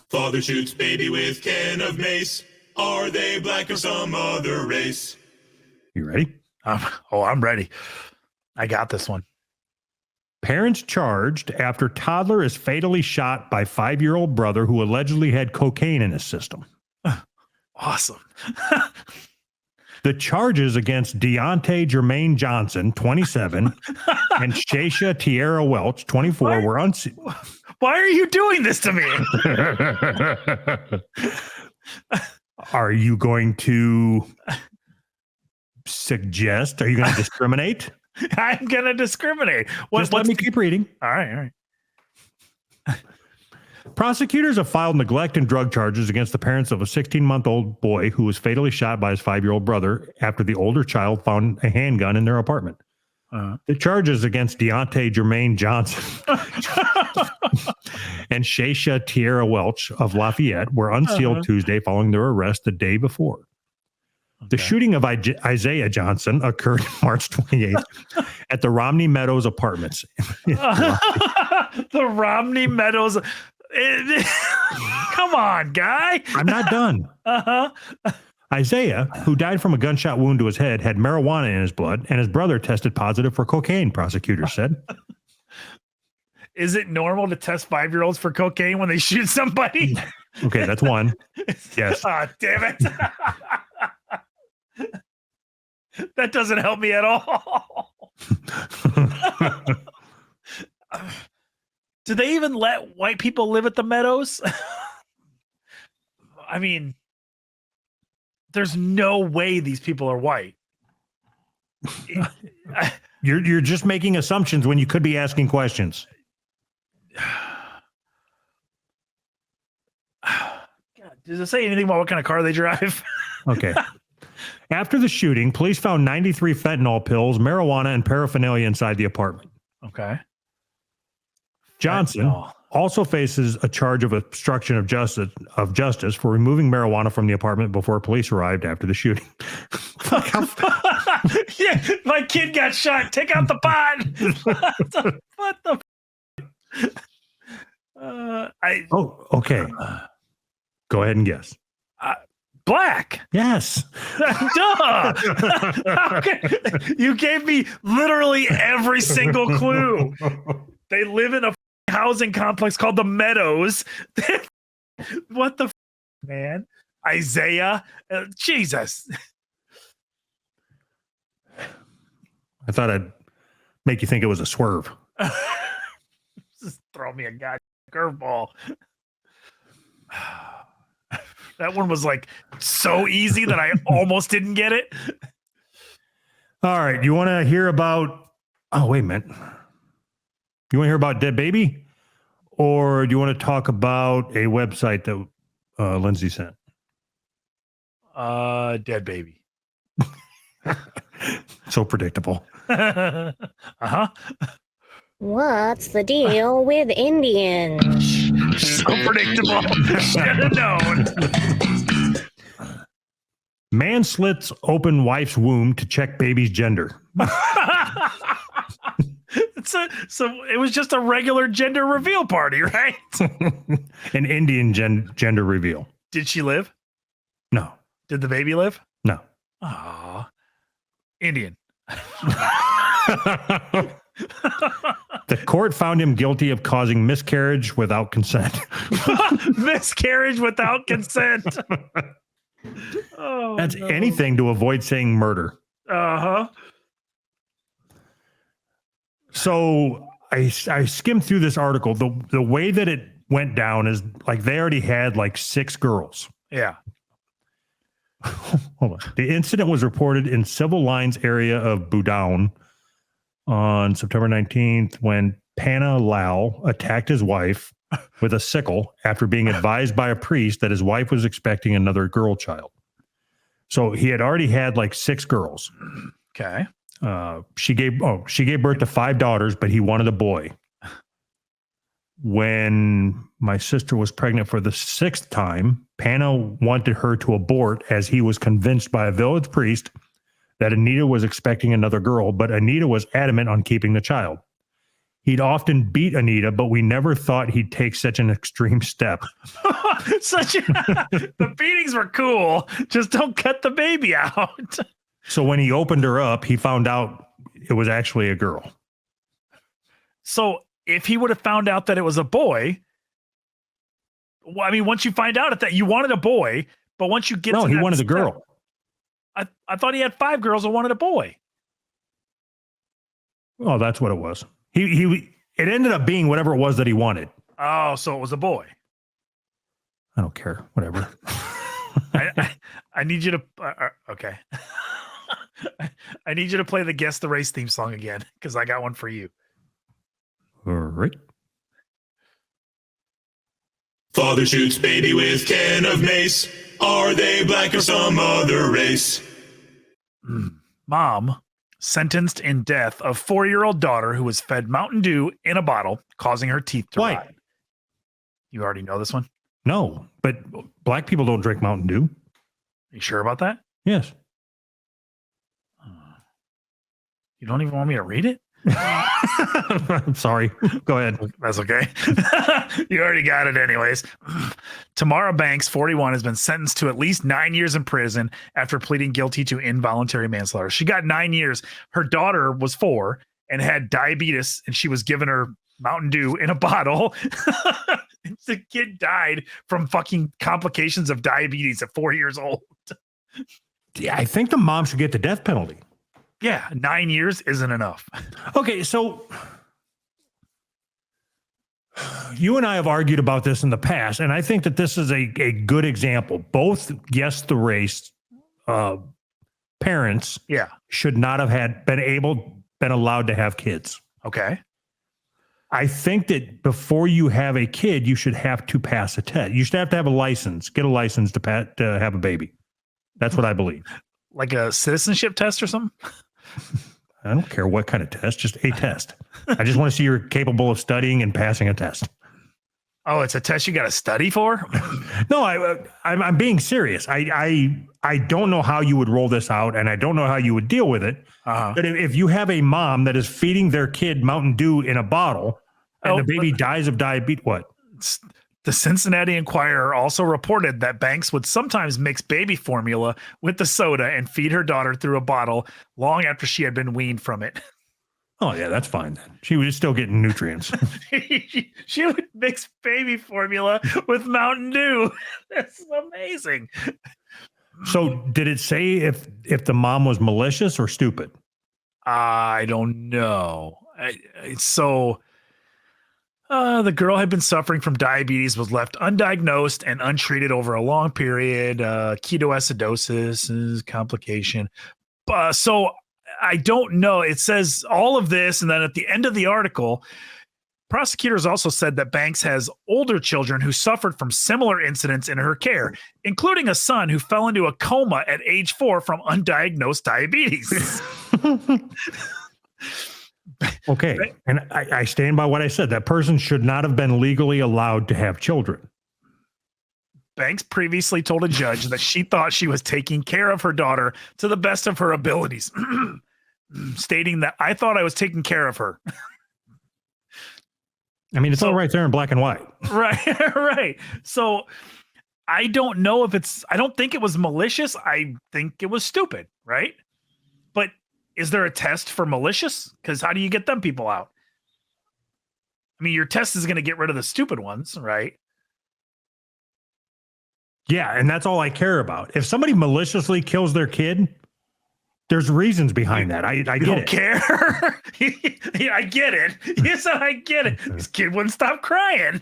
Father shoots baby with can of mace. Are they black or some other race? You ready? I'm ready. I got this one. Parents charged after toddler is fatally shot by 5-year-old brother who allegedly had cocaine in his system. Awesome. The charges against Deontay Jermaine Johnson, 27, and Shasha Tierra Welch, 24, were unsealed. Why are you doing this to me? Are you going to suggest? Are you going to discriminate? I'm going to discriminate. Let me keep reading. All right. Prosecutors have filed neglect and drug charges against the parents of a 16-month-old boy who was fatally shot by his 5-year-old brother after the older child found a handgun in their apartment. The charges against Deontay Jermaine Johnson and Shasha Tierra Welch of Lafayette were unsealed Tuesday following their arrest the day before. Okay. The shooting of Isaiah Johnson occurred March 28th at the Romney Meadows apartments. The Romney Meadows. Come on, guy. I'm not done. Isaiah, who died from a gunshot wound to his head, had marijuana in his blood, and his brother tested positive for cocaine, prosecutors said. Is it normal to test 5-year-olds for cocaine when they shoot somebody? Okay, that's one. Yes. Oh, damn it. That doesn't help me at all. Do they even let white people live at the Meadows? I mean, there's no way these people are white. You're just making assumptions when you could be asking questions. God, does it say anything about what kind of car they drive? Okay. After the shooting, police found 93 fentanyl pills, marijuana, and paraphernalia inside the apartment. Okay. Johnson also faces a charge of obstruction of justice for removing marijuana from the apartment before police arrived after the shooting. Yeah, my kid got shot. Take out the pot. What the? Okay. Go ahead and guess. Black. Yes. Duh. Okay. You gave me literally every single clue. They live in a housing complex called the Meadows. What the man? Isaiah? Jesus. I thought I'd make you think it was a swerve. Just throw me a goddamn curveball. That one was like so easy that I almost didn't get it. All right. You want to hear about... Oh, wait a minute. You want to hear about Dead Baby? Or do you want to talk about a website that Lindsay sent? Dead Baby. So predictable. Uh-huh. What's the deal with Indians? So predictable. Should have known. Man slits open wife's womb to check baby's gender. So it was just a regular gender reveal party, right? An Indian gender reveal. Did she live? No. Did the baby live? No. Aw. Indian. The court found him guilty of causing miscarriage without consent. Miscarriage without consent. That's anything to avoid saying murder. Uh-huh. So I skimmed through this article. The way that it went down is like they already had like 6 girls. Yeah. Hold on. The incident was reported in Civil Lines area of Budaun on September 19th when Panna Lau attacked his wife with a sickle after being advised by a priest that his wife was expecting another girl child. So he had already had like 6 girls. Okay. She gave birth to 5 daughters, but he wanted a boy. When my sister was pregnant for the 6th time, Panna wanted her to abort as he was convinced by a village priest that Anita was expecting another girl, but Anita was adamant on keeping the child. He'd often beat Anita, but we never thought he'd take such an extreme step. The beatings were cool. Just don't cut the baby out. So when he opened her up, he found out it was actually a girl. So if he would have found out that it was a boy, well, I mean, once you find out that you wanted a boy, but once you get No, to he that wanted a step- girl. I thought he had 5 girls and wanted a boy. Oh, that's what it was. It ended up being whatever it was that he wanted. Oh, so it was a boy. I don't care. Whatever. I need you to okay. I need you to play the Guess the Race theme song again because I got one for you. All right. Father shoots baby with can of mace. Are they black or some other race? Mom sentenced in death of 4-year-old daughter who was fed Mountain Dew in a bottle, causing her teeth to Why? rot. You already know this one? No, but black people don't drink Mountain Dew. You sure about that? Yes. You don't even want me to read it? I'm sorry. Go ahead. That's okay. You already got it anyways. Tamara Banks, 41, has been sentenced to at least 9 years in prison after pleading guilty to involuntary manslaughter. She got 9 years. Her daughter was 4 and had diabetes, and she was given her Mountain Dew in a bottle. The kid died from fucking complications of diabetes at 4 years old. Yeah, I think the mom should get the death penalty. Yeah, 9 years isn't enough. Okay, so you and I have argued about this in the past, and I think that this is a good example. Both Guess the Race parents Yeah. should not have been allowed to have kids. Okay. I think that before you have a kid, you should have to pass a test. You should have to have a license, get a license to have a baby. That's what I believe. Like a citizenship test or something? I don't care what kind of test, just a test. I just want to see you're capable of studying and passing a test. Oh, it's a test you got to study for? No, I'm being serious. I don't know how you would roll this out, and I don't know how you would deal with it. Uh-huh. But if you have a mom that is feeding their kid Mountain Dew in a bottle, and Oh, the baby dies of diabetes, what? The Cincinnati Enquirer also reported that Banks would sometimes mix baby formula with the soda and feed her daughter through a bottle long after she had been weaned from it. Oh yeah, that's fine then. She was still getting nutrients. She would mix baby formula with Mountain Dew. That's amazing. So did it say if the mom was malicious or stupid? I don't know. The girl had been suffering from diabetes, was left undiagnosed and untreated over a long period. Ketoacidosis is complication. So I don't know. It says all of this, and then at the end of the article, prosecutors also said that Banks has older children who suffered from similar incidents in her care, including a son who fell into a coma at age 4 from undiagnosed diabetes. Okay. And I stand by what I said. That person should not have been legally allowed to have children. Banks previously told a judge that she thought she was taking care of her daughter to the best of her abilities, stating that I thought I was taking care of her. I mean, it's all right there in black and white. Right, right. So I don't know if I don't think it was malicious. I think it was stupid, right? But is there a test for malicious? Because how do you get them people out? I mean, your test is going to get rid of the stupid ones, right? Yeah, and that's all I care about. If somebody maliciously kills their kid, there's reasons behind that. I get don't it. Care. Yeah, I get it. Yes, I get it. This kid wouldn't stop crying.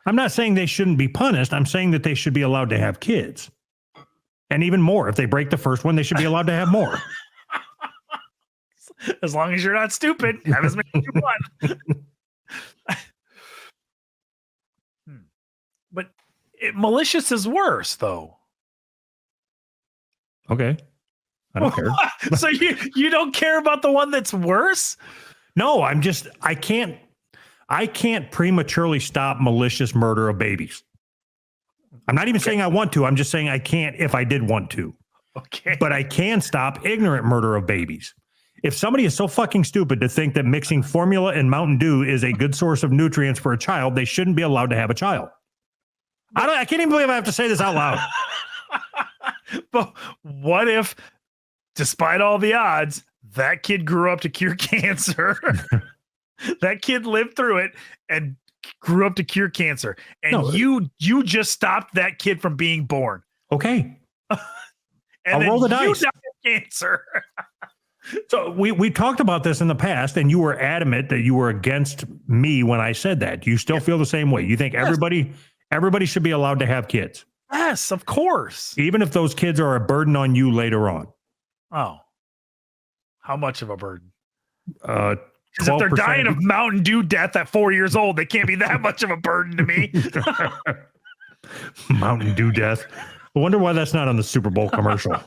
I'm not saying they shouldn't be punished. I'm saying that they should be allowed to have kids. And even more. If they break the first one, they should be allowed to have more. As long as you're not stupid, have as many as you want. But malicious is worse, though. Okay. I don't care. So you don't care about the one that's worse? No, I can't prematurely stop malicious murder of babies. I'm not even saying I want to. I'm just saying I can't if I did want to. Okay. But I can stop ignorant murder of babies. If somebody is so fucking stupid to think that mixing formula and Mountain Dew is a good source of nutrients for a child, they shouldn't be allowed to have a child. I can't even believe I have to say this out loud. But what if, despite all the odds, that kid grew up to cure cancer? That kid lived through it and grew up to cure cancer. And you just stopped that kid from being born. Okay. And I'll roll the dice. You died of cancer. So we talked about this in the past, and you were adamant that you were against me when I said that. Do you still feel the same way? You think everybody should be allowed to have kids? Yes, of course. Even if those kids are a burden on you later on. Oh. How much of a burden? Because if they're dying of Mountain Dew death at 4 years old, they can't be that much of a burden to me. Mountain Dew death. I wonder why that's not on the Super Bowl commercial.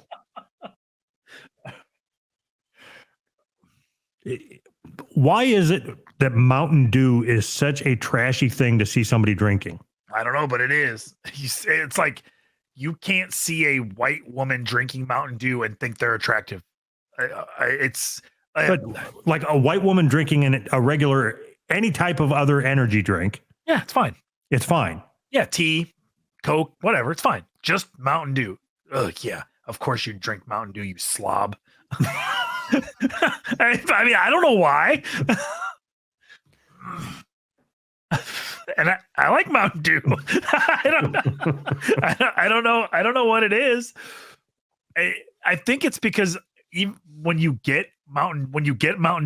Why is it that Mountain Dew is such a trashy thing to see somebody drinking? I don't know, but it is. It's like you can't see a white woman drinking Mountain Dew and think they're attractive. But like a white woman drinking a regular, any type of other energy drink. Yeah, it's fine. It's fine. Yeah, tea, Coke, whatever. It's fine. Just Mountain Dew. Ugh, yeah. Of course you drink Mountain Dew, you slob. I mean, I don't know why. And I like Mountain Dew. I don't know what it is. I think it's because even when you get Mountain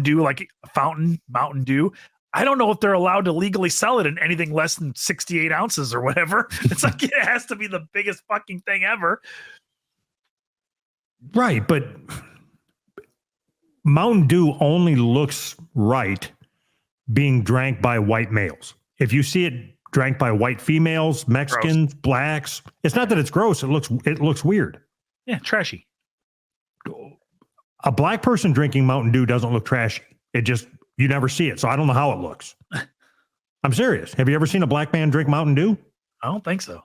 Dew, like fountain Mountain Dew, I don't know if they're allowed to legally sell it in anything less than 68 ounces or whatever. It's like it has to be the biggest fucking thing ever. Right, but Mountain Dew only looks right being drank by white males. If you see it drank by white females, Mexicans, blacks, it's not that it's gross. It looks weird. Yeah, trashy. A black person drinking Mountain Dew doesn't look trashy. You never see it. So I don't know how it looks. I'm serious. Have you ever seen a black man drink Mountain Dew? I don't think so.